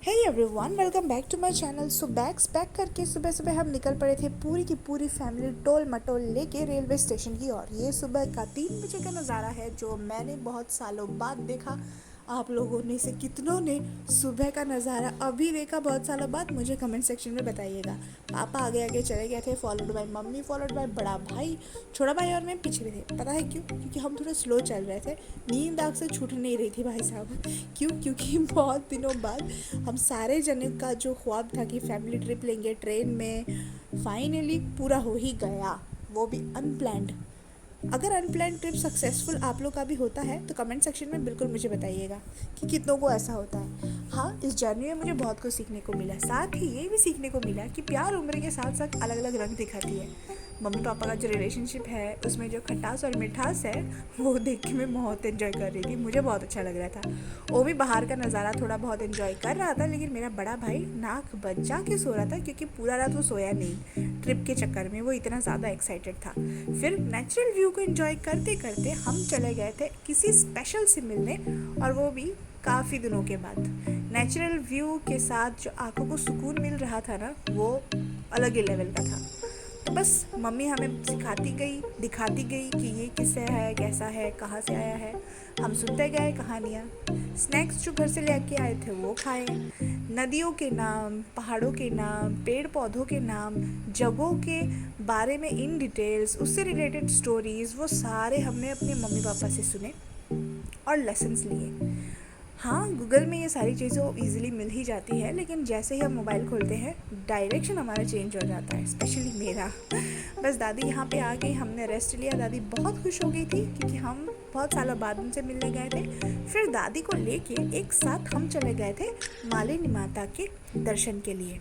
Hey everyone, welcome back to my channel. So bags pack करके सुबह सुबह हम निकल पड़े थे पूरी की पूरी फैमिली टोल मटोल लेके रेलवे स्टेशन की ओर। ये सुबह का 3 बजे का नज़ारा है जो मैंने बहुत सालों बाद देखा। आप लोगों में से कितनों ने सुबह का नज़ारा अभी देखा बहुत सालों बाद, मुझे कमेंट सेक्शन में बताइएगा। पापा आगे आगे चले गए थे, followed by mummy, followed by बड़ा भाई, छोटा भाई और मैं पीछे में थे। पता है क्यों? क्योंकि हम थोड़े स्लो चल रहे थे। नींद आग से छूट नहीं रही थी भाई साहब। क्यों? क्योंकि बहुत दिनों बाद हम सारे जने का जो ख्वाब था कि फैमिली ट्रिप लेंगे ट्रेन में, फाइनली पूरा हो ही गया, वो भी अनप्लैंड। अगर अनप्लैंड ट्रिप सक्सेसफुल आप लोग का भी होता है तो कमेंट सेक्शन में बिल्कुल मुझे बताइएगा कि कितनों को ऐसा होता है। हाँ, इस जर्नी में मुझे बहुत कुछ सीखने को मिला। साथ ही ये भी सीखने को मिला कि प्यार उम्र के साथ साथ अलग अलग रंग दिखाती है। मम्मी पापा का जो रिलेशनशिप है उसमें जो खटास और मिठास है वो देख के मैं बहुत इन्जॉय कर रही थी। मुझे बहुत अच्छा लग रहा था। वो भी बाहर का नज़ारा थोड़ा बहुत इन्जॉय कर रहा था, लेकिन मेरा बड़ा भाई नाक बजा के सो रहा था क्योंकि पूरा रात वो सोया नहीं। ट्रिप के चक्कर में वो इतना ज़्यादा एक्साइटेड था। फिर नेचुरल व्यू को एंजॉय करते करते हम चले गए थे किसी स्पेशल से मिलने, और वो भी काफ़ी दिनों के बाद। नेचुरल व्यू के साथ जो आंखों को सुकून मिल रहा था ना, वो अलग ही लेवल का था। तो बस मम्मी हमें सिखाती गई, दिखाती गई कि ये किससे है, कैसा है, कहाँ से आया है। हम सुनते गए कहानियाँ। स्नैक्स जो घर से लेके आए थे वो खाए। नदियों के नाम, पहाड़ों के नाम, पेड़ पौधों के नाम, जगहों के बारे में इन डिटेल्स, उससे रिलेटेड स्टोरीज़, वो सारे हमने अपने मम्मी पापा से सुने और लेसन्स लिए। हाँ, गूगल में ये सारी चीज़ें ईज़िली मिल ही जाती है, लेकिन जैसे ही हम मोबाइल खोलते हैं डायरेक्शन हमारा चेंज हो जाता है, स्पेशली मेरा। बस दादी यहाँ पे आ गई, हमने रेस्ट लिया। दादी बहुत खुश हो गई थी क्योंकि हम बहुत सालों बाद उनसे मिलने गए थे। फिर दादी को लेके एक साथ हम चले गए थे मालिनी माता के दर्शन के लिए।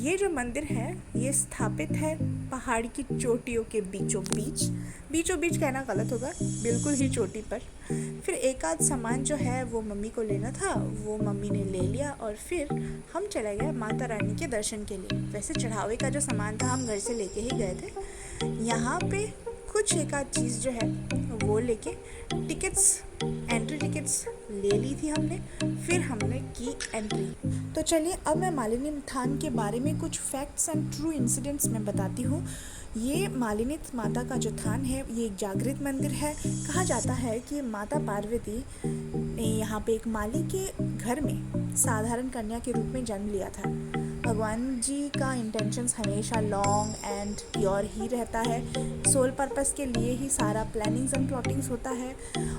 ये जो मंदिर है ये स्थापित है पहाड़ की चोटियों के बीचों बीच। बीचों बीच कहना गलत होगा, बिल्कुल ही चोटी पर। फिर एक आध सामान जो है वो मम्मी को लेना था, वो मम्मी ने ले लिया और फिर हम चले गए माता रानी के दर्शन के लिए। वैसे चढ़ावे का जो सामान था हम घर से लेके ही गए थे। यहाँ पे कुछ एक आध चीज़ जो है वो लेके टिकट्स, एंट्री टिकट्स ले ली थी हमने। फिर हमने की एंट्री। तो चलिए अब मैं मालिनी थान के बारे में कुछ फैक्ट्स एंड ट्रू इंसिडेंट्स मैं बताती हूँ। ये मालिनी माता का जो थान है ये एक जागृत मंदिर है। कहा जाता है कि माता पार्वती ने यहाँ पे एक माली के घर में साधारण कन्या के रूप में जन्म लिया था। भगवान जी का इंटेंशंस हमेशा लॉन्ग एंड प्योर ही रहता है। सोल पर्पस के लिए ही सारा प्लानिंग्स एंड प्लॉटिंग्स होता है।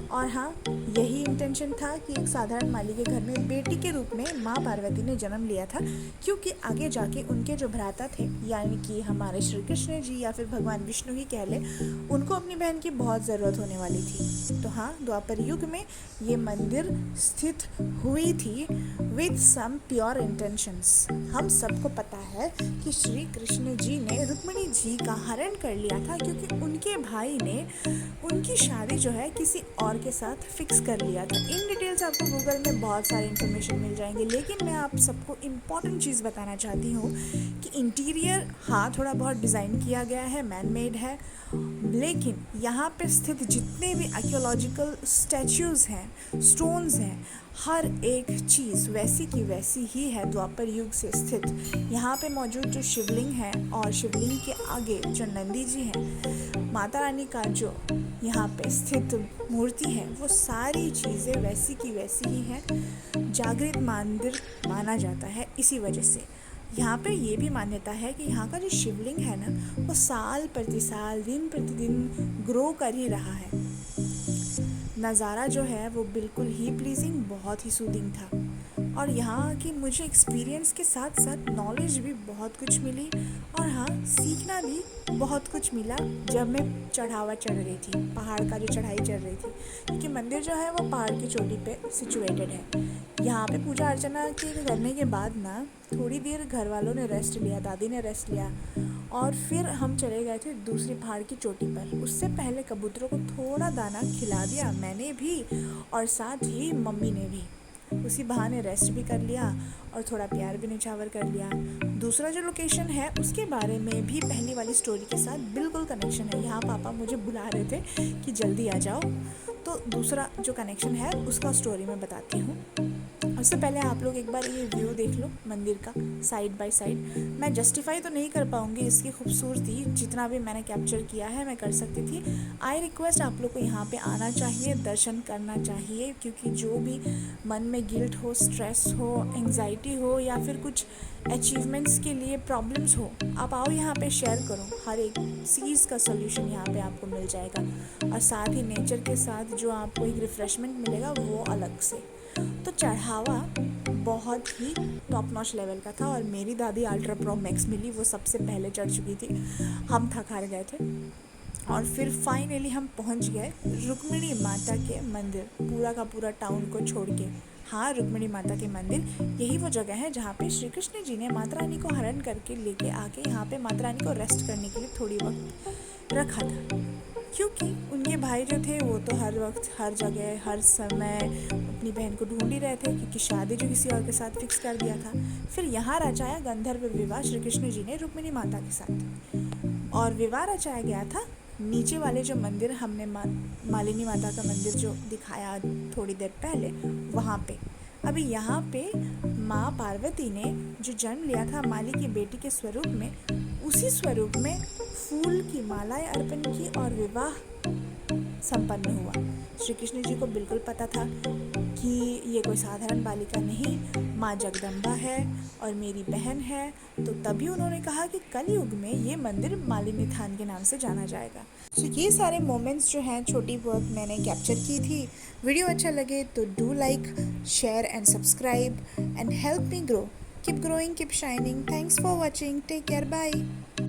और हाँ, यही इंटेंशन था कि एक साधारण माली के घर में बेटी के रूप में माँ पार्वती ने जन्म लिया था, क्योंकि आगे जाके उनके जो भ्राता थे, यानी कि हमारे श्री कृष्ण जी या फिर भगवान विष्णु ही कह ले, उनको अपनी बहन की बहुत ज़रूरत होने वाली थी। तो हाँ, द्वापर युग में ये मंदिर स्थित हुई थी विद सम प्योर इंटेंशंस। हम सबको पता है कि श्री कृष्ण जी ने रुक्मिणी जी का हरण कर लिया था क्योंकि उनके भाई ने उनकी शादी जो है किसी और के साथ फिक्स कर लिया था। इन डिटेल्स आपको गूगल में बहुत सारी इन्फॉर्मेशन मिल जाएंगे, लेकिन मैं आप सबको इम्पॉर्टेंट चीज़ बताना चाहती हूँ कि इंटीरियर हाँ थोड़ा बहुत डिज़ाइन किया गया है, मैन मेड है, लेकिन यहाँ पे स्थित जितने भी आर्कियोलॉजिकल स्टैच्यूज़ हैं, स्टोन्स हैं, हर एक चीज़ वैसी की वैसी ही है द्वापर युग से स्थित। यहाँ पे मौजूद जो शिवलिंग है और शिवलिंग के आगे जो नंदी जी हैं, माता रानी का जो यहाँ पे स्थित मूर्ति है, वो सारी चीज़ें वैसी की वैसी ही हैं। जागृत मंदिर माना जाता है इसी वजह से। यहाँ पे ये भी मान्यता है कि यहाँ का जो शिवलिंग है ना, वो साल प्रति साल, दिन प्रतिदिन ग्रो कर ही रहा है। नज़ारा जो है वो बिल्कुल ही प्लीजिंग, बहुत ही सूदिंग था। और यहाँ की मुझे एक्सपीरियंस के साथ साथ नॉलेज भी बहुत कुछ मिली, और हाँ, सीखना भी बहुत कुछ मिला जब मैं चढ़ावा चढ़ रही थी, पहाड़ का जो चढ़ाई चढ़ रही थी, क्योंकि मंदिर जो है वो पहाड़ की चोटी पे सिचुएटेड है। यहाँ पे पूजा अर्चना के करने के बाद ना थोड़ी देर घर वालों ने रेस्ट लिया, दादी ने रेस्ट लिया, और फिर हम चले गए थे दूसरी पहाड़ की चोटी पर। उससे पहले कबूतरों को थोड़ा दाना खिला दिया मैंने भी, और साथ ही मम्मी ने भी। उसी बहाने रेस्ट भी कर लिया और थोड़ा प्यार भी निछावर कर लिया। दूसरा जो लोकेशन है उसके बारे में भी पहली वाली स्टोरी के साथ बिल्कुल कनेक्शन है। यहाँ पापा मुझे बुला रहे थे कि जल्दी आ जाओ, तो दूसरा जो कनेक्शन है उसका स्टोरी मैं बताती हूँ। उससे पहले आप लोग एक बार ये व्यू देख लो मंदिर का साइड बाय साइड। मैं जस्टिफाई तो नहीं कर पाऊँगी इसकी खूबसूरती, जितना भी मैंने कैप्चर किया है मैं कर सकती थी। आई रिक्वेस्ट आप लोग को यहाँ पे आना चाहिए, दर्शन करना चाहिए, क्योंकि जो भी मन में गिल्ट हो, स्ट्रेस हो, एंग्जाइटी हो या फिर कुछ अचीवमेंट्स के लिए प्रॉब्लम्स हो, आप आओ यहाँ पे शेयर करो। हर एक चीज़ का सोल्यूशन यहाँ पे आपको मिल जाएगा, और साथ ही नेचर के साथ जो आपको एक रिफ़्रेशमेंट मिलेगा वो अलग से। तो चढ़ावा बहुत ही टॉप नॉच लेवल का था, और मेरी दादी अल्ट्रा प्रो मैक्स मिली, वो सबसे पहले चढ़ चुकी थी। हम थक हार गए थे, और फिर फाइनली हम पहुंच गए रुक्मिणी माता के मंदिर, पूरा का पूरा टाउन को छोड़ के। हाँ, रुक्मिणी माता के मंदिर यही वो जगह है जहाँ पे श्री कृष्ण जी ने माता रानी को हरण करके लेके आके यहाँ पे माता रानी को रेस्ट करने के लिए थोड़ी वक्त रखा था, क्योंकि उनके भाई जो थे वो तो हर वक्त हर जगह हर समय अपनी बहन को ढूंढ ही रहे थे, क्योंकि शादी जो किसी और के साथ फिक्स कर दिया था। फिर यहाँ रचाया गंधर्व विवाह श्री कृष्ण जी ने रुक्मिणी माता के साथ, और विवाह रचाया गया था नीचे वाले जो मंदिर हमने मालिनी माता का मंदिर जो दिखाया थोड़ी देर पहले, वहाँ पे। अभी यहाँ पे माँ पार्वती ने जो जन्म लिया था माली की बेटी के स्वरूप में, उसी स्वरूप में फूल की मालाएं अर्पण की और विवाह संपन्न हुआ। श्री कृष्ण जी को बिल्कुल पता था कि ये कोई साधारण बालिका नहीं, माँ जगदम्बा है और मेरी बहन है, तो तभी उन्होंने कहा कि कलयुग में ये मंदिर मालिनी थान के नाम से जाना जाएगा। तो ये सारे मोमेंट्स जो हैं छोटी बहुत मैंने कैप्चर की थी। वीडियो अच्छा लगे तो do like, share and subscribe and help me grow. Keep growing, keep shining. Thanks for watching, take care, bye.